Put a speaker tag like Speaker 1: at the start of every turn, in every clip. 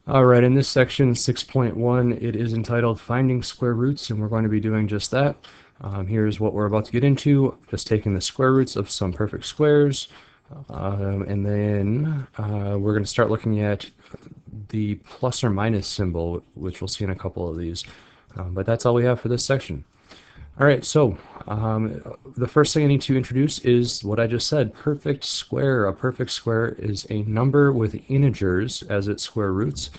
Speaker 1: Alright, in this section 6.1, it is entitled Finding Square Roots, and we're going to be doing just that. Here's what we're about to get into, just taking the square roots of some perfect squares, and then we're going to start looking at the plus or minus symbol, which we'll see in a couple of these. But that's all we have for this section. Alright, so the first thing I need to introduce is what I just said, perfect square. A perfect square is a number with integers as its square roots.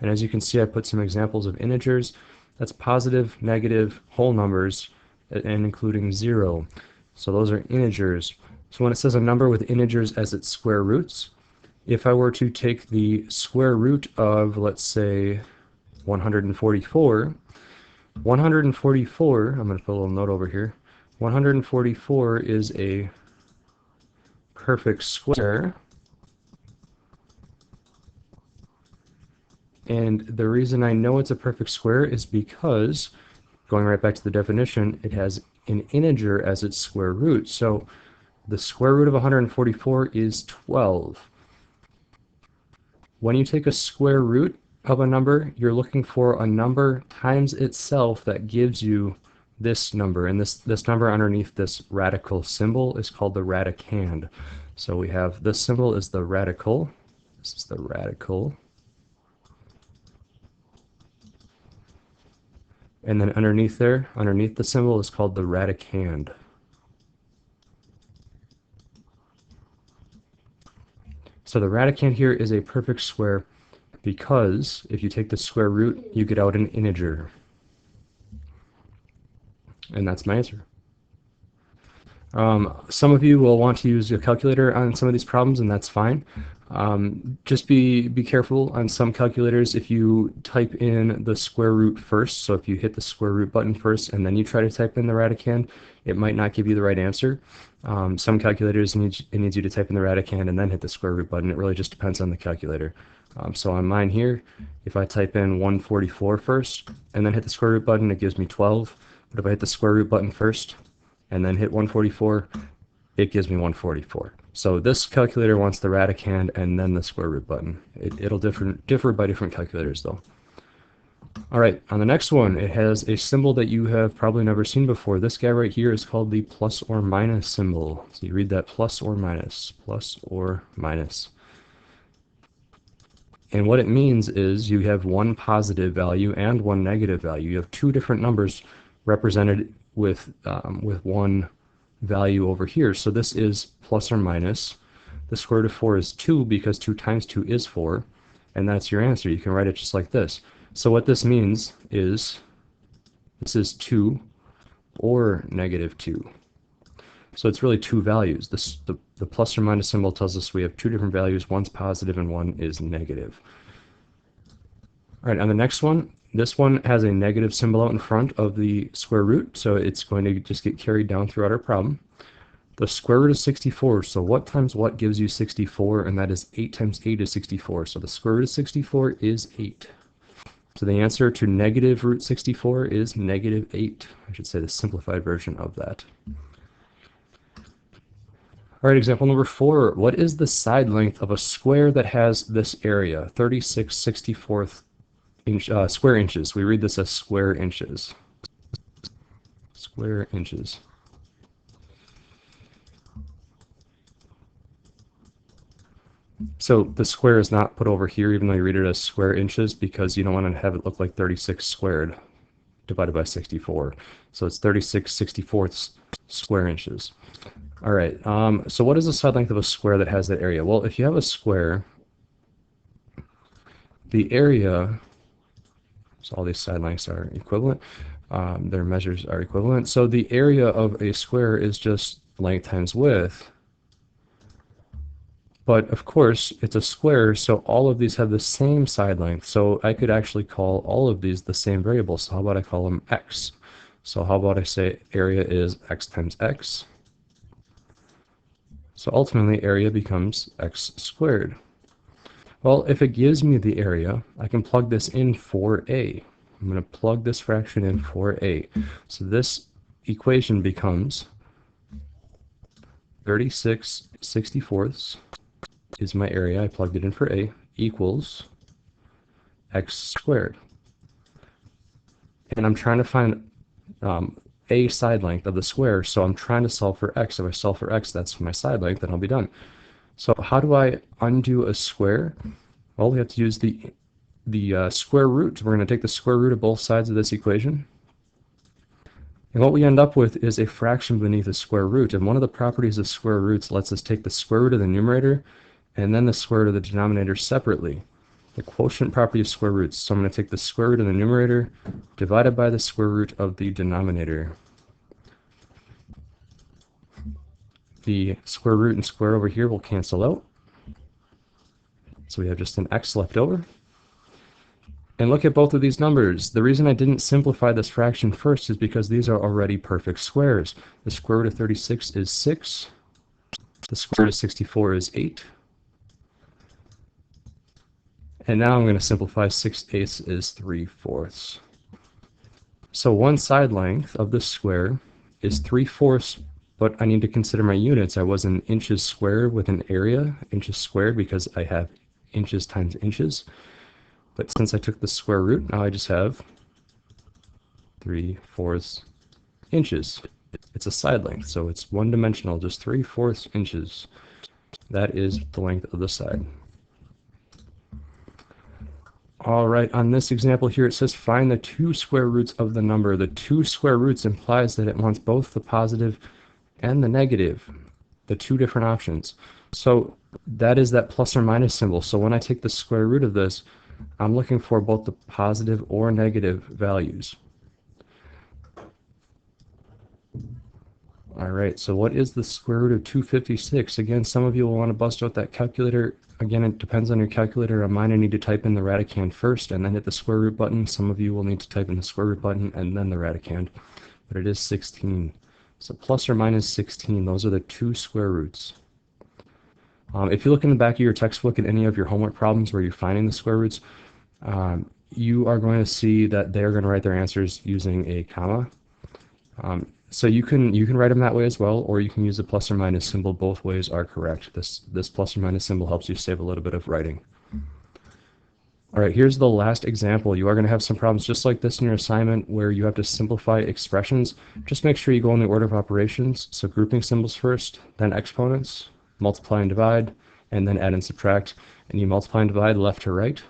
Speaker 1: And as you can see, I put some examples of integers. That's positive, negative, whole numbers, and including 0. So those are integers. So when it says a number with integers as its square roots, if I were to take the square root of, let's say, 144, 144, I'm going to put a little note over here, 144 is a perfect square, and the reason I know it's a perfect square is because, going right back to the definition, it has an integer as its square root. So the square root of 144 is 12. When you take a square root of a number, you're looking for a number times itself that gives you this number, and this number underneath this radical symbol is called the radicand. So we have this symbol is the radical. This is the radical. And then underneath there, underneath the symbol is called the radicand. So the radicand here is a perfect square because if you take the square root, you get out an integer. And that's my answer. Some of you will want to use a calculator on some of these problems, and that's fine. Just be careful on some calculators if you type in the square root first. So if you hit the square root button first and then you try to type in the radicand, it might not give you the right answer. Some calculators it needs you to type in the radicand and then hit the square root button. It really just depends on the calculator. So on mine here, if I type in 144 first and then hit the square root button, it gives me 12. But if I hit the square root button first and then hit 144, it gives me 144. So this calculator wants the radicand and then the square root button. It'll differ by different calculators though. Alright, on the next one, it has a symbol that you have probably never seen before. This guy right here is called the plus or minus symbol. So you read that plus or minus, plus or minus. And what it means is you have one positive value and one negative value. You have two different numbers represented with one value over here. So this is plus or minus. The square root of 4 is 2 because 2 times 2 is 4. And that's your answer. You can write it just like this. So what this means is this is 2 or negative 2. So it's really two values. The plus or minus symbol tells us we have two different values. One's positive and one is negative. All right, on the next one, this one has a negative symbol out in front of the square root, so it's going to just get carried down throughout our problem. The square root of 64, so what times what gives you 64? And that is 8 times 8 is 64. So the square root of 64 is 8. So the answer to negative root 64 is negative 8. I should say the simplified version of that. All right, example number 4. What is the side length of a square that has this area, 36/64 square inches? We read this as square inches. Square inches. So the square is not put over here, even though you read it as square inches, because you don't want to have it look like 36 squared divided by 64. So it's 36/64 square inches. All right, so what is the side length of a square that has that area? Well, if you have a square, the area, so all these side lengths are equivalent, their measures are equivalent. So the area of a square is just length times width. But of course, it's a square, so all of these have the same side length. So I could actually call all of these the same variable. So how about I call them x? So how about I say area is x times x? So ultimately, area becomes x squared. Well, if it gives me the area, I can plug this in for a. I'm going to plug this fraction in for a. So this equation becomes 36/64 is my area. I plugged it in for a, equals x squared. And I'm trying to find a side length of the square, so I'm trying to solve for x. If I solve for x, that's my side length, then I'll be done. So how do I undo a square? Well, we have to use the square root. We're going to take the square root of both sides of this equation. And what we end up with is a fraction beneath a square root. And one of the properties of square roots lets us take the square root of the numerator and then the square root of the denominator separately. The quotient property of square roots. So I'm going to take the square root of the numerator divided by the square root of the denominator. The square root and square over here will cancel out. So we have just an x left over. And look at both of these numbers. The reason I didn't simplify this fraction first is because these are already perfect squares. The square root of 36 is 6. The square root of 64 is 8. And now I'm going to simplify 6/8 is 3/4. So one side length of the square is 3/4, but I need to consider my units. I was in inches squared with an area, inches squared, because I have inches times inches. But since I took the square root, now I just have 3/4 inches. It's a side length, so it's one-dimensional, just 3/4 inches. That is the length of the side. All right, on this example here, it says find the two square roots of the number. The two square roots implies that it wants both the positive and the negative, the two different options. So that is that plus or minus symbol. So when I take the square root of this, I'm looking for both the positive or negative values. All right, so what is the square root of 256? Again, some of you will want to bust out that calculator. Again, it depends on your calculator. On mine, I need to type in the radicand first and then hit the square root button. Some of you will need to type in the square root button and then the radicand. But it is 16. So plus or minus 16, those are the two square roots. If you look in the back of your textbook at any of your homework problems where you're finding the square roots, you are going to see that they're going to write their answers using a comma. So you can write them that way as well, or you can use the plus or minus symbol. Both ways are correct. This plus or minus symbol helps you save a little bit of writing. All right, here's the last example. You are going to have some problems just like this in your assignment where you have to simplify expressions. Just make sure you go in the order of operations. So grouping symbols first, then exponents, multiply and divide, and then add and subtract. And you multiply and divide left to right,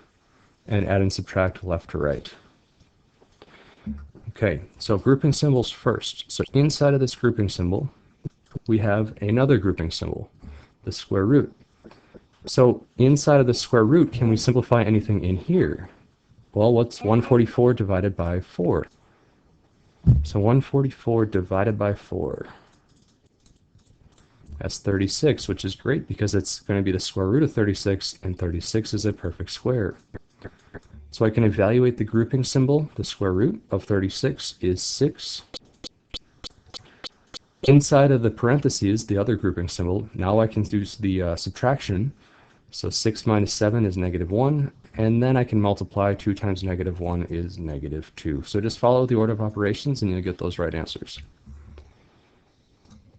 Speaker 1: and add and subtract left to right. Okay, so grouping symbols first. So inside of this grouping symbol, we have another grouping symbol, the square root. So inside of the square root, can we simplify anything in here? Well, what's 144 divided by 4? So 144 divided by 4. That's 36, which is great because it's going to be the square root of 36, and 36 is a perfect square. So I can evaluate the grouping symbol. The square root of 36 is 6. Inside of the parentheses, the other grouping symbol, now I can do the subtraction. So 6 minus 7 is -1, and then I can multiply. 2 times -1 is -2. So just follow the order of operations and you'll get those right answers.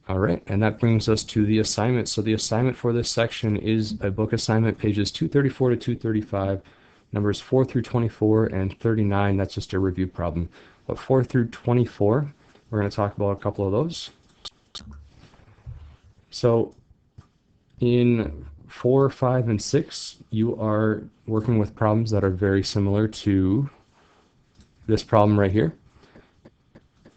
Speaker 1: All right, and that brings us to the assignment. So the assignment for this section is a book assignment, pages 234 to 235, numbers 4 through 24, and 39. That's just a review problem. But 4 through 24, we're going to talk about a couple of those. So in 4, 5, and 6, you are working with problems that are very similar to this problem right here.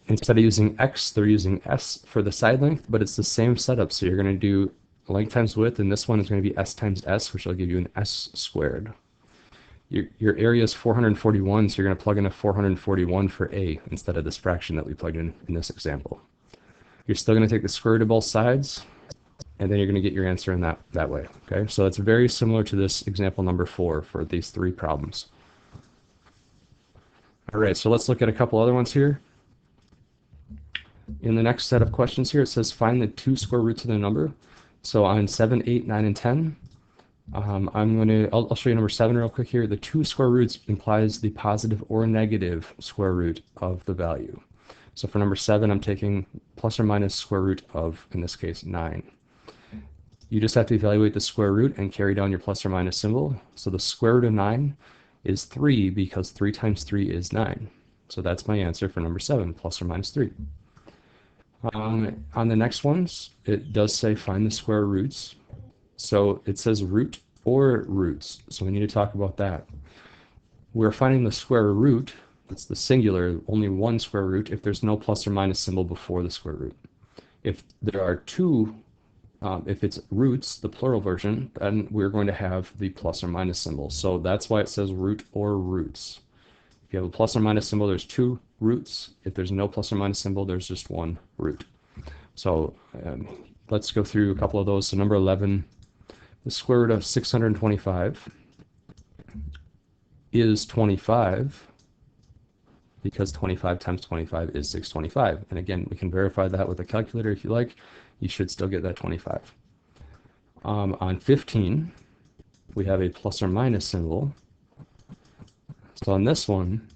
Speaker 1: Instead of using x, they're using s for the side length, but it's the same setup. So you're going to do length times width, and this one is going to be s times s, which will give you an s squared. Your area is 441, so you're going to plug in a 441 for a instead of this fraction that we plugged in this example. You're still going to take the square root of both sides, and then you're going to get your answer in that way. Okay, so it's very similar to this example number 4 for these 3 problems. All right, so let's look at a couple other ones here. In the next set of questions here, it says find the 2 square roots of the number. So on 7, 8, 9, and 10, I'll show you number 7 real quick here. The 2 square roots implies the positive or negative square root of the value. So for number 7, I'm taking plus or minus square root of, in this case, 9. You just have to evaluate the square root and carry down your plus or minus symbol. So the square root of 9 is 3 because 3 times 3 is 9. So that's my answer for number 7, plus or minus 3. On the next ones, it does say find the square roots. So it says root or roots. So we need to talk about that. We're finding the square root, that's the singular, only one square root, if there's no plus or minus symbol before the square root. If there are two, if it's roots, the plural version, then we're going to have the plus or minus symbol. So that's why it says root or roots. If you have a plus or minus symbol, there's two roots. If there's no plus or minus symbol, there's just one root. So let's go through a couple of those. So number 11, the square root of 625 is 25 because 25 times 25 is 625. And again, we can verify that with a calculator if you like. You should still get that 25. On 15, we have a plus or minus symbol. So on this one,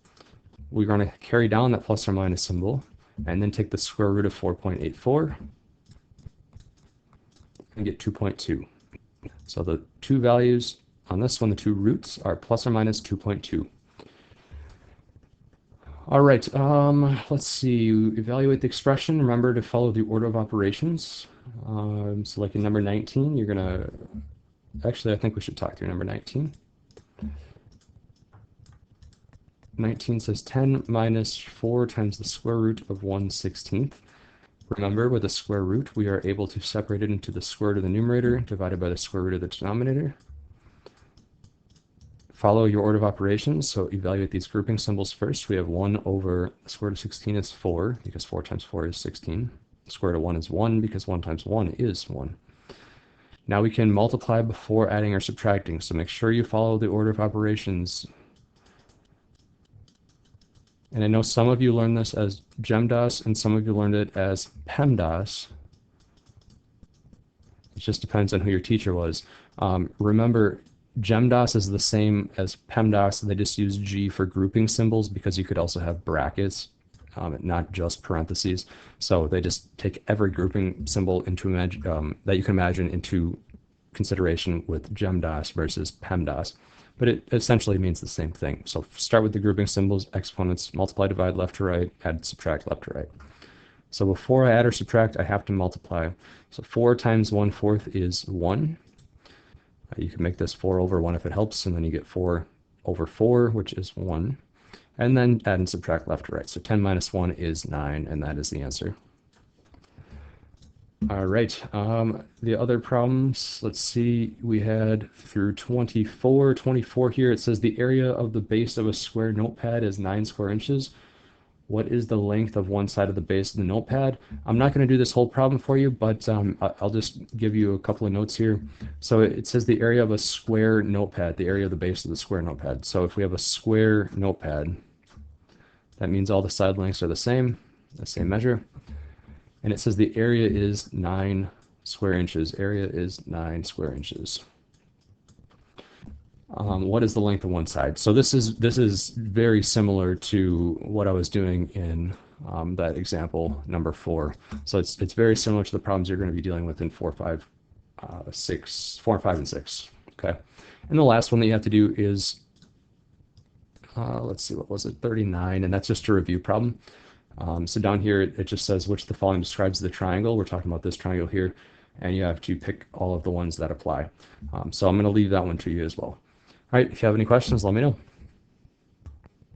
Speaker 1: we're going to carry down that plus or minus symbol and then take the square root of 4.84 and get 2.2. So the two values on this one, the two roots, are plus or minus 2.2. All right, let's see. Evaluate the expression. Remember to follow the order of operations. So like in number 19, you're going to... Actually, I think we should talk through number 19. 19 says 10 minus 4 times the square root of 1/16. Remember, with a square root, we are able to separate it into the square root of the numerator divided by the square root of the denominator. Follow your order of operations, so evaluate these grouping symbols first. We have 1 over the square root of 16 is 4, because 4 times 4 is 16. The square root of 1 is 1, because 1 times 1 is 1. Now we can multiply before adding or subtracting, so make sure you follow the order of operations. And I know some of you learned this as GEMDAS, and some of you learned it as PEMDAS. It just depends on who your teacher was. Remember, GEMDAS is the same as PEMDAS. They just use G for grouping symbols because you could also have brackets, not just parentheses. So they just take every grouping symbol into that you can imagine into consideration with GEMDAS versus PEMDAS. But it essentially means the same thing. So start with the grouping symbols, exponents, multiply, divide, left to right, add, subtract, left to right. So before I add or subtract, I have to multiply. So 4 times 1/4 is 1. You can make this 4 over 1 if it helps, and then you get 4 over 4, which is 1. And then add and subtract left to right. So 10 minus 1 is 9, and that is the answer. All right, the other problems, let's see, we had through 24 here. It says the area of the base of a square notepad is 9 square inches. What is the length of one side of the base of the notepad? I'm not going to do this whole problem for you, but I'll just give you a couple of notes here. So it says the area of a square notepad, the area of the base of the square notepad. So if we have a square notepad, that means all the side lengths are the same measure. And it says the area is 9 square inches. Area is 9 square inches. What is the length of one side? So this is very similar to what I was doing in that example number 4. So it's very similar to the problems you're going to be dealing with in 4, 5, 6, 4, 5, and 6. Okay. And the last one that you have to do is let's see, what was it? 39, and that's just a review problem. So down here, it just says which of the following describes the triangle. We're talking about this triangle here, and you have to pick all of the ones that apply. So I'm going to leave that one to you as well. All right, if you have any questions, let me know.